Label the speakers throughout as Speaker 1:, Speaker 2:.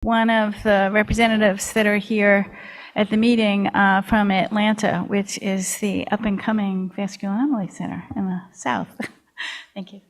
Speaker 1: one of the representatives that are here at the meeting from Atlanta, which is the up-and-coming Vascular Anomalies Center in the South. Thank you.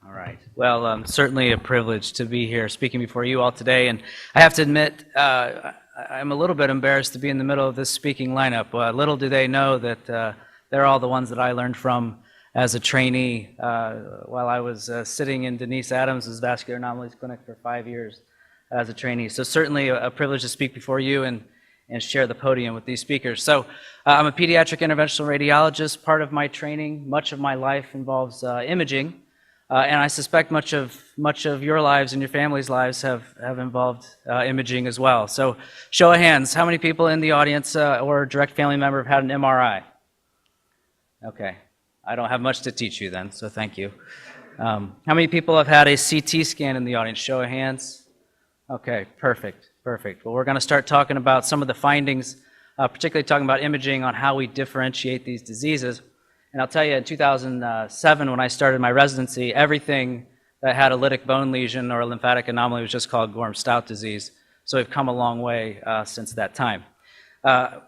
Speaker 2: All right. Well, certainly a privilege to be here speaking before you all today. And I have to admit, I'm a little bit embarrassed to be in the middle of this speaking lineup. Little do they know that they're all the ones that I learned from as a trainee while I was sitting in Denise Adams' Vascular Anomalies Clinic for 5 years as a trainee. So certainly a privilege to speak before you and share the podium with these speakers. So I'm a pediatric interventional radiologist. Part of my training, much of my life involves imaging. And I suspect much of your lives and your family's lives have involved imaging as well. So show of hands, how many people in the audience or a direct family member have had an MRI? Okay, I don't have much to teach you then, so thank you. How many people have had a CT scan in the audience? Show of hands. Okay, perfect. Well, we're going to start talking about some of the findings, particularly talking about imaging on how we differentiate these diseases. And I'll tell you, in 2007, when I started my residency, everything that had a lytic bone lesion or a lymphatic anomaly was just called Gorham-Stout disease. So we've come a long way since that time.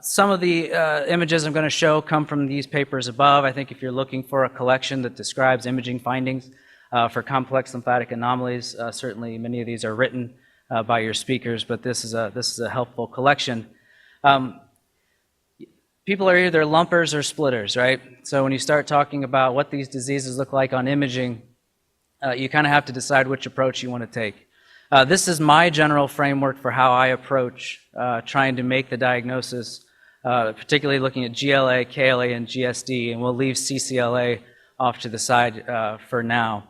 Speaker 2: Some of the images I'm going to show come from these papers above. I think if you're looking for a collection that describes imaging findings for complex lymphatic anomalies, certainly many of these are written by your speakers, but this is a helpful collection. People are either lumpers or splitters, right? So when you start talking about what these diseases look like on imaging, you kind of have to decide which approach you want to take. This is my general framework for how I approach trying to make the diagnosis, particularly looking at GLA, KLA, and GSD, and we'll leave CCLA off to the side for now.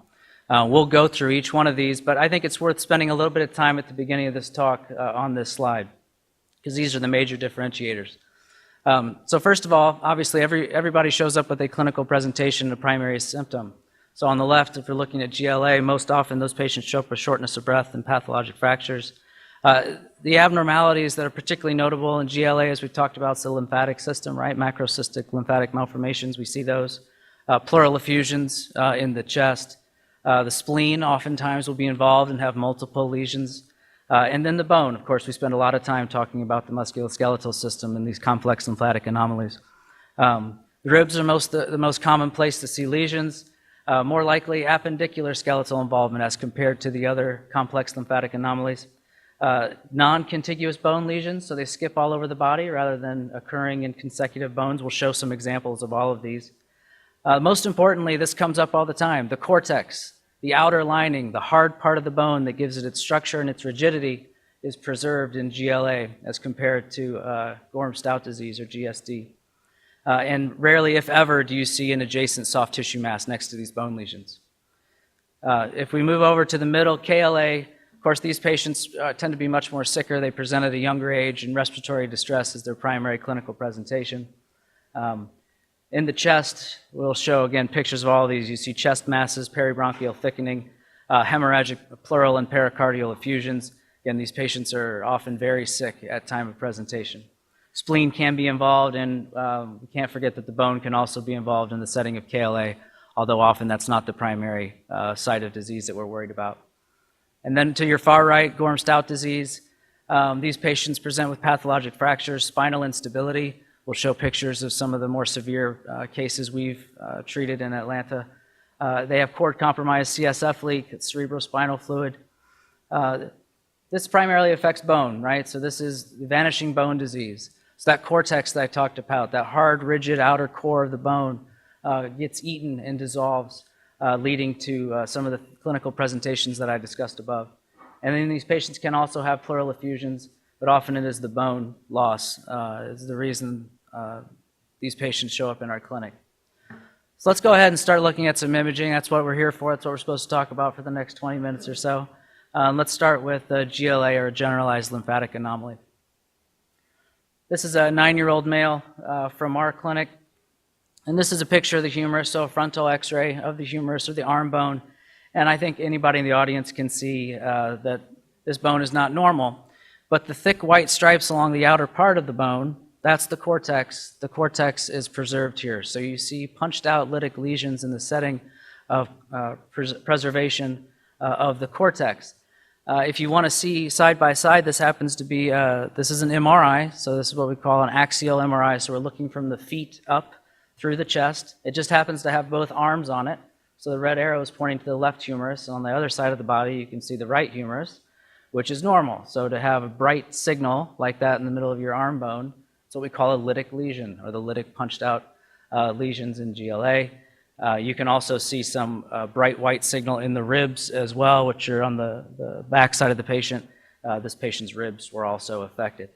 Speaker 2: We'll go through each one of these, but I think it's worth spending a little bit of time at the beginning of this talk on this slide, because these are the major differentiators. So first of all, obviously everybody shows up with a clinical presentation and a primary symptom. So on the left, if you're looking at GLA, most often those patients show up with shortness of breath and pathologic fractures. The abnormalities that are particularly notable in GLA, as we talked about, is the lymphatic system, right? Macrocystic lymphatic malformations, we see those. Pleural effusions in the chest. The spleen oftentimes will be involved and have multiple lesions. And then the bone, of course, we spend a lot of time talking about the musculoskeletal system and these complex lymphatic anomalies. The ribs are the most common place to see lesions, more likely appendicular skeletal involvement as compared to the other complex lymphatic anomalies. Non-contiguous bone lesions, so they skip all over the body rather than occurring in consecutive bones. We'll show some examples of all of these. Most importantly, this comes up all the time, the cortex. The outer lining, the hard part of the bone that gives it its structure and its rigidity, is preserved in GLA as compared to Gorham-Stout disease or GSD. And rarely, if ever, do you see an adjacent soft tissue mass next to these bone lesions. If we move over to the middle, KLA, of course, these patients tend to be much more sicker. They present at a younger age, and respiratory distress is their primary clinical presentation. In the chest, we'll show again pictures of all of these. You see chest masses, peribronchial thickening, hemorrhagic pleural and pericardial effusions. Again, these patients are often very sick at time of presentation. Spleen can be involved, and we can't forget that the bone can also be involved in the setting of KLA, although often that's not the primary site of disease that we're worried about. And then to your far right, Gorham-Stout disease. These patients present with pathologic fractures, spinal instability. We'll show pictures of some of the more severe cases we've treated in Atlanta. They have cord-compromised CSF leak, cerebrospinal fluid. This primarily affects bone, right? So this is vanishing bone disease. So that cortex that I talked about, that hard, rigid outer core of the bone gets eaten and dissolves, leading to some of the clinical presentations that I discussed above. And then these patients can also have pleural effusions, but often it is the bone loss is the reason these patients show up in our clinic. So let's go ahead and start looking at some imaging. That's what we're here for. That's what we're supposed to talk about for the next 20 minutes or so. Let's start with GLA, or a generalized lymphatic anomaly. This is a 9-year-old male from our clinic. And this is a picture of the humerus, so a frontal x-ray of the humerus or the arm bone. And I think anybody in the audience can see that this bone is not normal. But the thick white stripes along the outer part of the bone, that's the cortex. The cortex is preserved here. So you see punched out lytic lesions in the setting of preservation of the cortex. If you want to see side by side, this happens to be, this is an MRI, so this is what we call an axial MRI. So we're looking from the feet up through the chest. It just happens to have both arms on it. So the red arrow is pointing to the left humerus, and on the other side of the body, you can see the right humerus, which is normal. So to have a bright signal like that in the middle of your arm bone, it's what we call a lytic lesion, or the lytic punched out lesions in GLA. You can also see some bright white signal in the ribs as well, which are on the back side of the patient. This patient's ribs were also affected.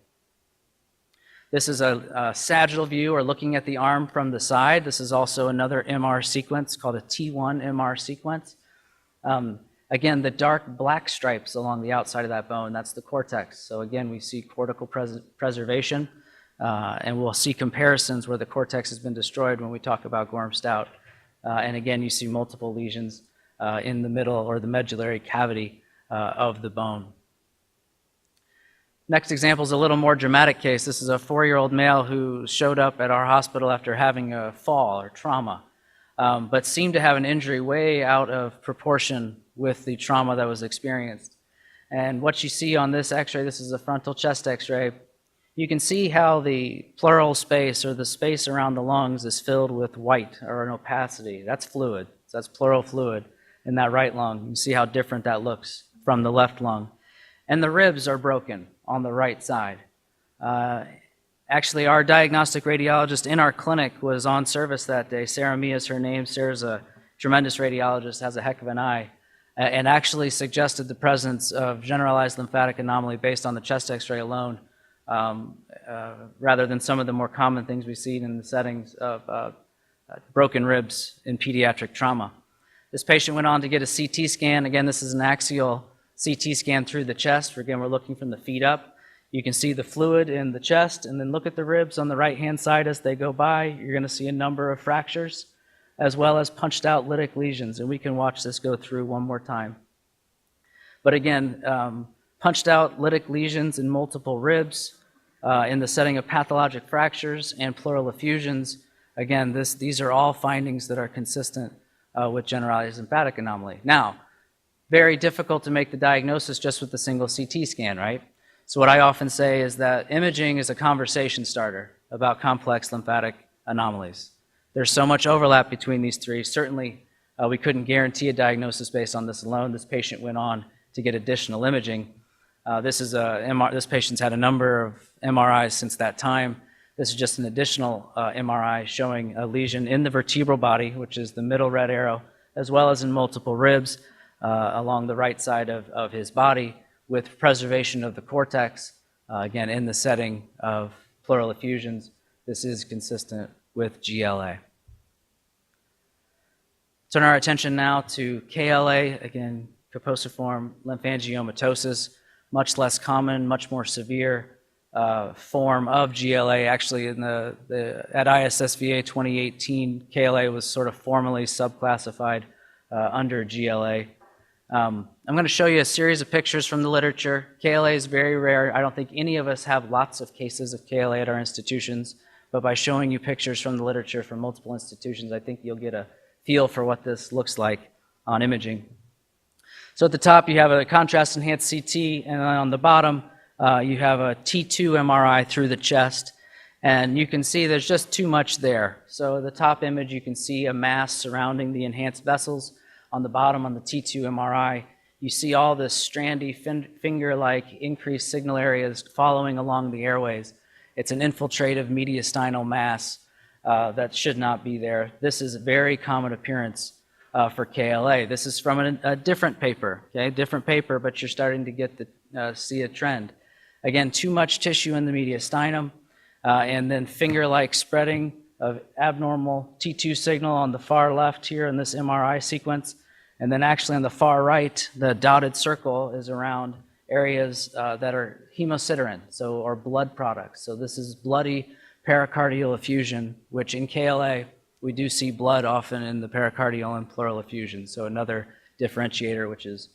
Speaker 2: This is a sagittal view, or looking at the arm from the side. This is also another MR sequence called a T1 MR sequence. Again, the dark black stripes along the outside of that bone, that's the cortex. So again, we see cortical preservation, and we'll see comparisons where the cortex has been destroyed when we talk about Gorham-Stout. And again, you see multiple lesions in the middle or the medullary cavity of the bone. Next example is a little more dramatic case. This is a 4-year-old male who showed up at our hospital after having a fall or trauma, but seemed to have an injury way out of proportion with the trauma that was experienced. And what you see on this x-ray, this is a frontal chest x-ray, you can see how the pleural space, or the space around the lungs, is filled with white, or an opacity. That's fluid. So that's pleural fluid in that right lung. You can see how different that looks from the left lung. And the ribs are broken on the right side. Actually, our diagnostic radiologist in our clinic was on service that day. Sarah Mia is her name. Sarah's a tremendous radiologist, has a heck of an eye, and actually suggested the presence of generalized lymphatic anomaly based on the chest x-ray alone, rather than some of the more common things we see in the settings of broken ribs in pediatric trauma. This patient went on to get a CT scan. Again, this is an axial CT scan through the chest. Again, we're looking from the feet up. You can see the fluid in the chest, and then look at the ribs on the right-hand side as they go by. You're going to see a number of fractures, as well as punched out lytic lesions, and we can watch this go through one more time. But again, punched out lytic lesions in multiple ribs in the setting of pathologic fractures and pleural effusions. Again, these are all findings that are consistent with generalized lymphatic anomaly. Now, very difficult to make the diagnosis just with a single CT scan, right? So what I often say is that imaging is a conversation starter about complex lymphatic anomalies. There's so much overlap between these three. Certainly, we couldn't guarantee a diagnosis based on this alone. This patient went on to get additional imaging. This patient's had a number of MRIs since that time. This is just an additional MRI showing a lesion in the vertebral body, which is the middle red arrow, as well as in multiple ribs along the right side of his body, with preservation of the cortex, again, in the setting of pleural effusions. This is consistent with GLA. Turn our attention now to KLA, again, caposiform lymphangiomatosis, much less common, much more severe form of GLA. Actually, at ISSVA 2018, KLA was sort of formally subclassified under GLA. I'm going to show you a series of pictures from the literature. KLA is very rare. I don't think any of us have lots of cases of KLA at our institutions, but by showing you pictures from the literature from multiple institutions, I think you'll get a feel for what this looks like on imaging. So at the top, you have a contrast-enhanced CT, and on the bottom, you have a T2 MRI through the chest, and you can see there's just too much there. So the top image, you can see a mass surrounding the enhanced vessels. On the bottom, on the T2 MRI, you see all this strandy, finger-like increased signal areas following along the airways. It's an infiltrative mediastinal mass that should not be there. This is a very common appearance for KLA. This is from a different paper, okay? Different paper, but you're starting to get see a trend. Again, too much tissue in the mediastinum, and then finger-like spreading of abnormal T2 signal on the far left here in this MRI sequence. And then actually on the far right, the dotted circle is around areas that are hemosiderin, or blood products. So this is bloody pericardial effusion, which in KLA, we do see blood often in the pericardial and pleural effusion. So another differentiator, which is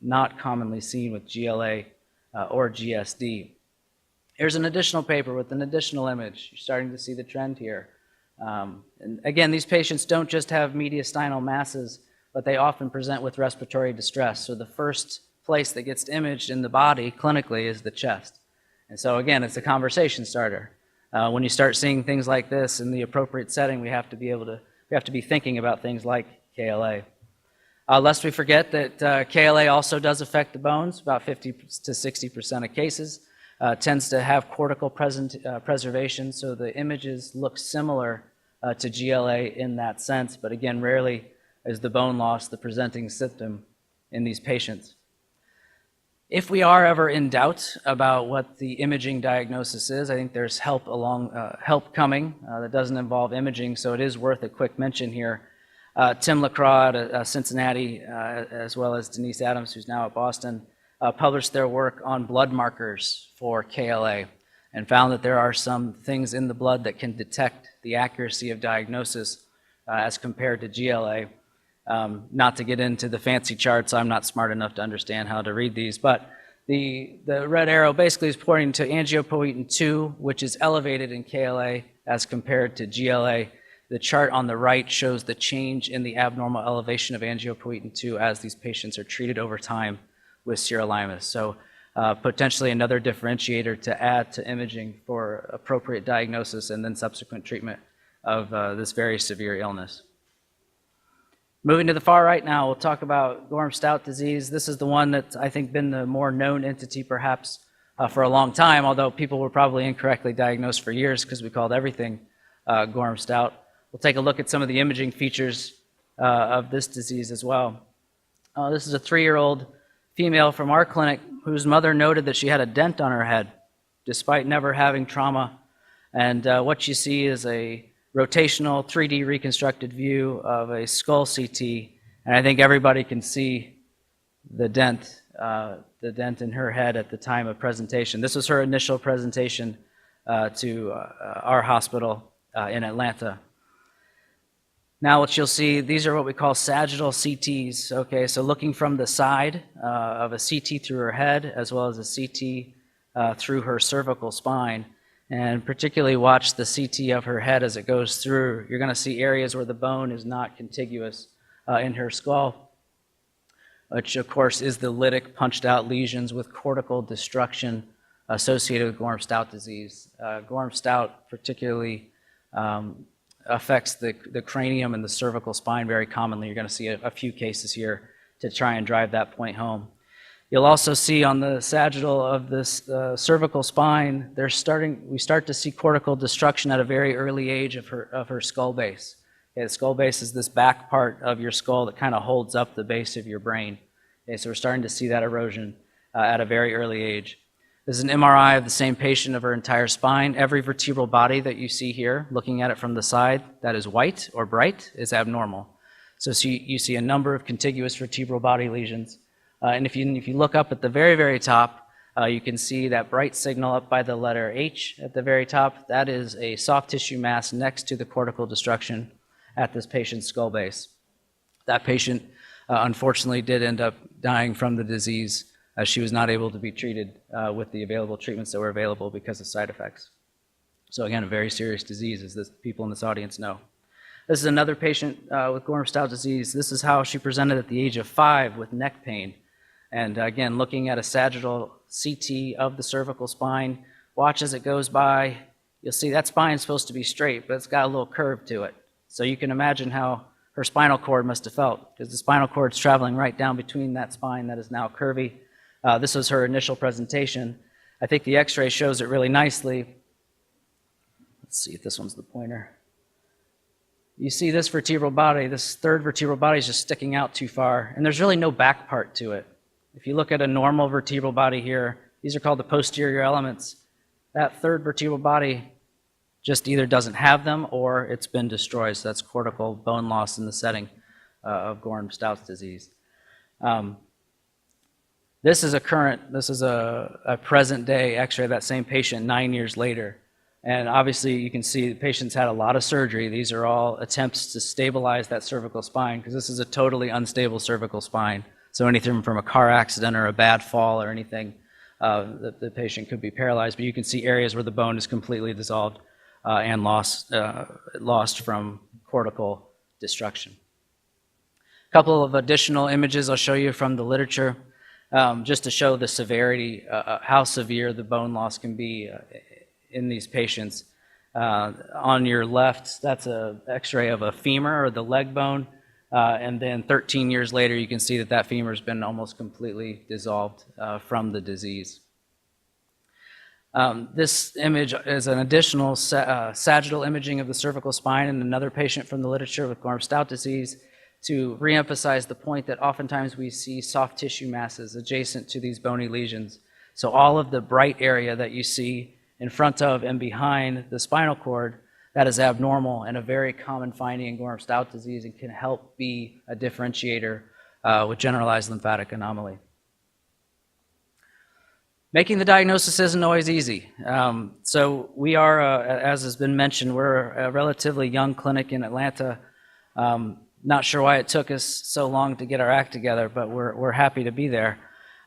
Speaker 2: not commonly seen with GLA or GSD. Here's an additional paper with an additional image. You're starting to see the trend here. And again, these patients don't just have mediastinal masses, but they often present with respiratory distress. So the first place that gets imaged in the body clinically is the chest. And so again, it's a conversation starter. When you start seeing things like this in the appropriate setting, we have to be thinking about things like KLA. Lest we forget that KLA also does affect the bones, about 50 to 60% of cases. Tends to have cortical preservation, so the images look similar to GLA in that sense, but again, rarely is the bone loss the presenting symptom in these patients. If we are ever in doubt about what the imaging diagnosis is, I think there's help coming that doesn't involve imaging, so it is worth a quick mention here. Tim LaCroix at Cincinnati, as well as Denise Adams, who's now at Boston, published their work on blood markers for KLA and found that there are some things in the blood that can detect the accuracy of diagnosis as compared to GLA. Not to get into the fancy charts, I'm not smart enough to understand how to read these, but the red arrow basically is pointing to angiopoietin 2, which is elevated in KLA as compared to GLA. The chart on the right shows the change in the abnormal elevation of angiopoietin 2 as these patients are treated over time with sirolimus. So potentially another differentiator to add to imaging for appropriate diagnosis and then subsequent treatment of this very severe illness. Moving to the far right now, we'll talk about Gorham-Stout disease. This is the one that's, I think, been the more known entity perhaps for a long time, although people were probably incorrectly diagnosed for years because we called everything Gorham-Stout. We'll take a look at some of the imaging features of this disease as well. This is a 3-year-old female from our clinic whose mother noted that she had a dent on her head despite never having trauma. And what you see is a rotational 3D reconstructed view of a skull CT. And I think everybody can see the dent in her head at the time of presentation. This was her initial presentation to our hospital in Atlanta. Now what you'll see, these are what we call sagittal CTs. Okay, so looking from the side of a CT through her head as well as a CT through her cervical spine. And particularly watch the CT of her head as it goes through. You're going to see areas where the bone is not contiguous in her skull, which of course is the lytic punched out lesions with cortical destruction associated with Gorham-Stout disease. Gorham-Stout particularly affects the cranium and the cervical spine very commonly. You're going to see a few cases here to try and drive that point home. You'll also see on the sagittal of this cervical spine, we start to see cortical destruction at a very early age of her skull base. Okay, the skull base is this back part of your skull that kind of holds up the base of your brain. Okay, so we're starting to see that erosion at a very early age. This is an MRI of the same patient of her entire spine. Every vertebral body that you see here, looking at it from the side, that is white or bright, is abnormal. So you see a number of contiguous vertebral body lesions. And if you look up at the very, very top, you can see that bright signal up by the letter H at the very top. That is a soft tissue mass next to the cortical destruction at this patient's skull base. That patient, unfortunately, did end up dying from the disease as she was not able to be treated with the available treatments that were available because of side effects. So again, a very serious disease, as the people in this audience know. This is another patient with Gorham-Stout disease. This is how she presented at the age of 5 with neck pain. And again, looking at a sagittal CT of the cervical spine, watch as it goes by. You'll see that spine is supposed to be straight, but it's got a little curve to it. So you can imagine how her spinal cord must have felt, because the spinal cord's traveling right down between that spine that is now curvy. This was her initial presentation. I think the x-ray shows it really nicely. Let's see if this one's the pointer. You see this vertebral body, this third vertebral body is just sticking out too far, and there's really no back part to it. If you look at a normal vertebral body here, these are called the posterior elements. That third vertebral body just either doesn't have them or it's been destroyed. So that's cortical bone loss in the setting of Gorham-Stout disease. This is a present day x-ray of that same patient 9 years later. And obviously you can see the patients had a lot of surgery. These are all attempts to stabilize that cervical spine because this is a totally unstable cervical spine. So anything from a car accident or a bad fall or anything, the patient could be paralyzed. But you can see areas where the bone is completely dissolved and lost from cortical destruction. A couple of additional images I'll show you from the literature just to show the severity, how severe the bone loss can be in these patients. On your left, that's an x-ray of a femur or the leg bone, and then 13 years later you can see that that femur has been almost completely dissolved from the disease. This image is an additional sagittal imaging of the cervical spine in another patient from the literature with Gorham-Stout disease to reemphasize the point that oftentimes we see soft tissue masses adjacent to these bony lesions. So all of the bright area that you see in front of and behind the spinal cord, that is abnormal and a very common finding in Gorham-Stout disease and can help be a differentiator with generalized lymphatic anomaly. Making the diagnosis isn't always easy. So we are, as has been mentioned, we're a relatively young clinic in Atlanta. Not sure why it took us so long to get our act together, but we're happy to be there.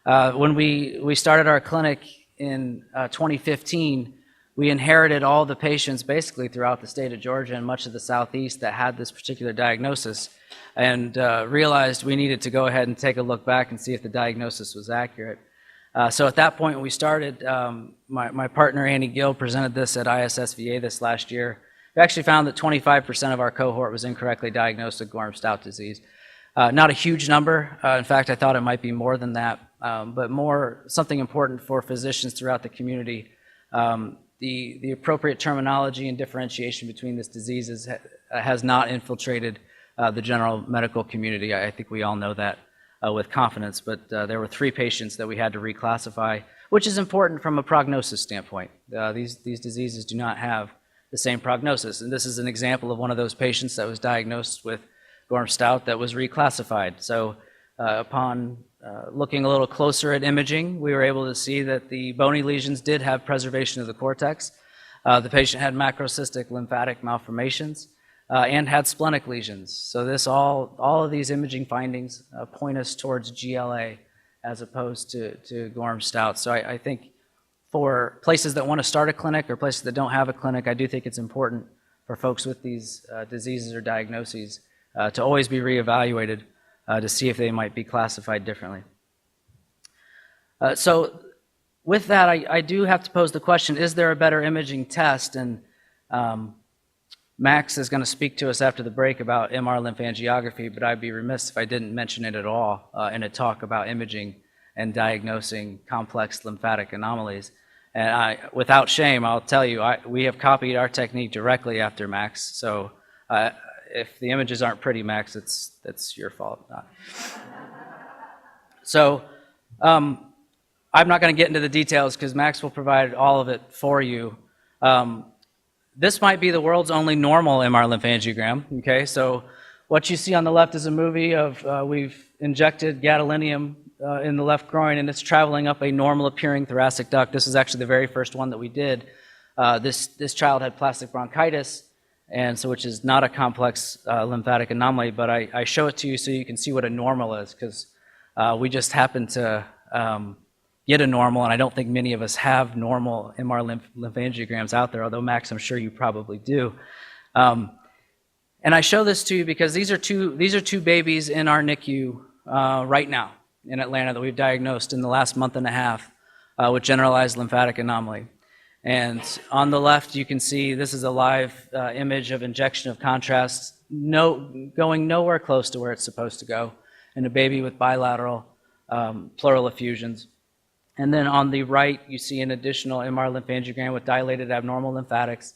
Speaker 2: When we started our clinic in 2015, we inherited all the patients basically throughout the state of Georgia and much of the Southeast that had this particular diagnosis and realized we needed to go ahead and take a look back and see if the diagnosis was accurate. So at that point when we started, my partner Andy Gill presented this at ISSVA this last year. We actually found that 25% of our cohort was incorrectly diagnosed with Gorham-Stout disease. Not a huge number. In fact, I thought it might be more than that, but something important for physicians throughout the community. The appropriate terminology and differentiation between this disease has not infiltrated the general medical community. I think we all know that with confidence, but there were 3 patients that we had to reclassify, which is important from a prognosis standpoint. These diseases do not have the same prognosis, and this is an example of one of those patients that was diagnosed with Gorham-Stout that was reclassified. So upon looking a little closer at imaging, we were able to see that the bony lesions did have preservation of the cortex. The patient had macrocystic lymphatic malformations and had splenic lesions. So all of these imaging findings point us towards GLA as opposed to Gorham-Stout. So I think for places that want to start a clinic or places that don't have a clinic, I do think it's important for folks with these diseases or diagnoses to always be reevaluated to see if they might be classified differently. So with that, I do have to pose the question, is there a better imaging test? And Max is going to speak to us after the break about MR lymphangiography, but I'd be remiss if I didn't mention it at all in a talk about imaging and diagnosing complex lymphatic anomalies. And without shame, I'll tell you, we have copied our technique directly after Max. So if the images aren't pretty, Max, that's your fault. So I'm not going to get into the details because Max will provide all of it for you. This might be the world's only normal MR lymphangiogram. Okay, so what you see on the left is a movie of we've injected gadolinium in the left groin, and it's traveling up a normal appearing thoracic duct. This is actually the very first one that we did. This child had plastic bronchitis, and so which is not a complex lymphatic anomaly, but I show it to you so you can see what a normal is, because we just happen to get a normal, and I don't think many of us have normal MR lymphangiograms out there, although Max, I'm sure you probably do. And I show this to you because these are two babies in our NICU right now in Atlanta that we've diagnosed in the last month and a half with generalized lymphatic anomaly. And on the left, you can see this is a live image of injection of contrast, going nowhere close to where it's supposed to go, in a baby with bilateral pleural effusions. And then on the right, you see an additional MR lymphangiogram with dilated abnormal lymphatics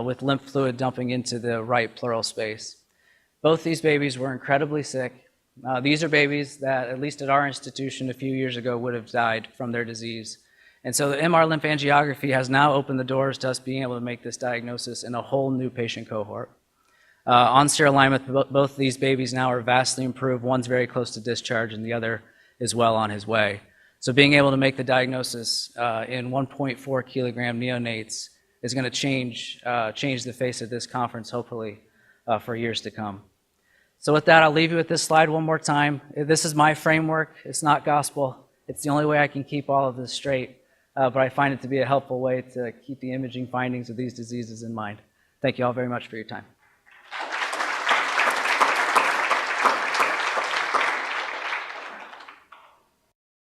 Speaker 2: with lymph fluid dumping into the right pleural space. Both these babies were incredibly sick. These are babies that, at least at our institution a few years ago, would have died from their disease. And so the MR lymphangiography has now opened the doors to us being able to make this diagnosis in a whole new patient cohort. On sirolimus, both these babies now are vastly improved. One's very close to discharge and the other is well on his way. So being able to make the diagnosis in 1.4 kilogram neonates is going to change the face of this conference, hopefully, for years to come. So with that, I'll leave you with this slide one more time. This is my framework. It's not gospel. It's the only way I can keep all of this straight, but I find it to be a helpful way to keep the imaging findings of these diseases in mind. Thank you all very much for your time.